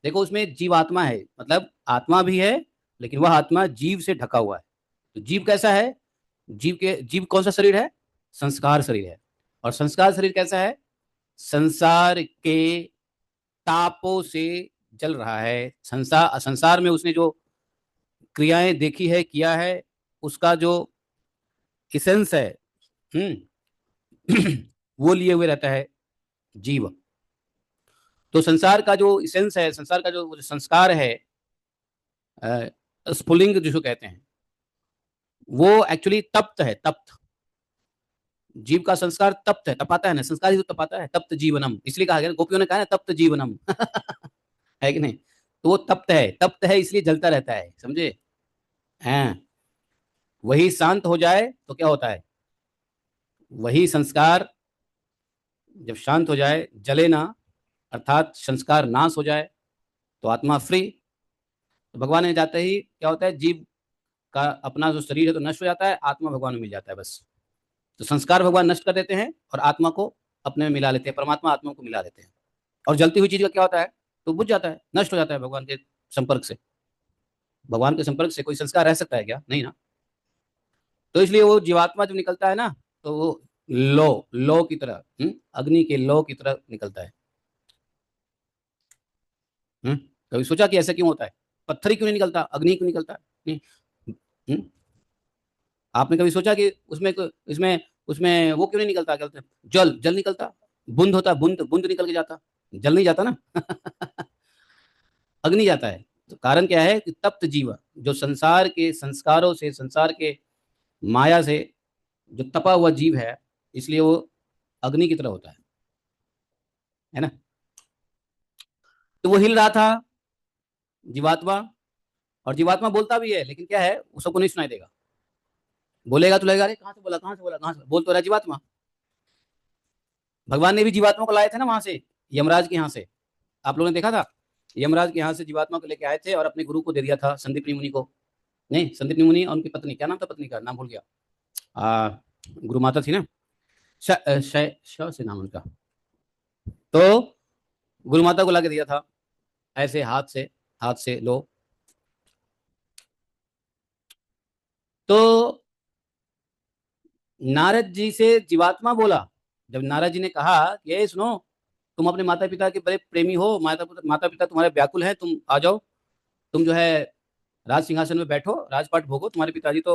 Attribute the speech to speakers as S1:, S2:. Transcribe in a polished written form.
S1: देखो उसमें जीवात्मा है, मतलब आत्मा भी है, लेकिन वह आत्मा जीव से ढका हुआ है। तो जीव कैसा है? जीव कौन सा शरीर है? संस्कार शरीर है। और संस्कार शरीर कैसा है? संसार के तापों से जल रहा है। संसार में उसने जो क्रियाएं देखी है, किया है, उसका जो इसेंस है, वो लिए हुए रहता है जीव। तो संसार का जो इसेंस है, संसार का जो संस्कार है, स्फुलिंग जिसको कहते हैं, वो एक्चुअली तप्त है। तप्त जीव का संस्कार तप्त है, तपाता है ना, संस्कार ही तो तपाता है। तप्त जीवनम, इसलिए कहा गया, गोपियों ने कहा ना तप्त जीवनम। है कि नहीं? तो वो तप्त है, तप्त है इसलिए जलता रहता है, समझे? हैं? वही शांत हो जाए तो क्या होता है? वही संस्कार जब शांत हो जाए, जले ना, अर्थात संस्कार नाश हो जाए, तो आत्मा फ्री। तो भगवान ने जाते ही क्या होता है? जीव का अपना जो शरीर है तो नष्ट हो जाता है, आत्मा भगवान में मिल जाता है बस। तो संस्कार भगवान नष्ट कर देते हैं और आत्मा को अपने में मिला लेते हैं, परमात्मा आत्मा को मिला देते हैं। और जलती हुई चीज का क्या होता है? तो बुझ जाता है, नष्ट हो जाता है भगवान के संपर्क से। भगवान के संपर्क से कोई संस्कार रह सकता है क्या? नहीं ना। तो इसलिए वो जीवात्मा जब निकलता है ना, तो वो लो की तरह, अग्नि के लो की तरह निकलता है। कभी सोचा कि ऐसा क्यों होता है? पत्थर ही क्यों नहीं निकलता, अग्नि क्यों निकलता है? नहीं। हम्म? आपने कभी सोचा कि इसमें उसमें वो क्यों नहीं निकलता? क्या बोलते हैं, जल जल निकलता, बूंद होता, बूंद बूंद निकल के जाता, जल नहीं जाता ना। अग्नि जाता है। तो कारण क्या है कि तप्त जीव, जो संसार के संस्कारों से, संसार के माया से जो तपा हुआ जीव है, इसलिए वो अग्नि की तरह होता है ना। तो वो हिल रहा था, जीवात्मा। और जीवात्मा बोलता भी है, लेकिन क्या है, वो सबको नहीं सुनाई देगा। बोलेगा तो लगेगा अरे कहाँ से बोला, कहाँ से बोला, कहाँ से बोल तो रहा है जीवात्मा। भगवान ने भी जीवात्मा को लाए थे ना वहां से, यमराज के यहाँ से। आप लोगों ने देखा था, यमराज के यहाँ से जीवात्मा को लेके आए थे और अपने गुरु को दे दिया था, संदीपनी मुनि को। नहीं, संदीपनी मुनि और उनकी पत्नी, क्या नाम था पत्नी का? नाम भूल गया। गुरु माता थी ना, से नाम उनका। तो गुरु माता को ला के दिया था, ऐसे हाथ से लो। तो नारद जी से जीवात्मा बोला, जब नारद जी ने कहा कि ये सुनो, तुम अपने माता पिता के बड़े प्रेमी हो, माता पिता तुम्हारे व्याकुल हैं, तुम आ जाओ, तुम जो है राज सिंहासन में बैठो, राजपाट भोगो, तुम्हारे पिताजी तो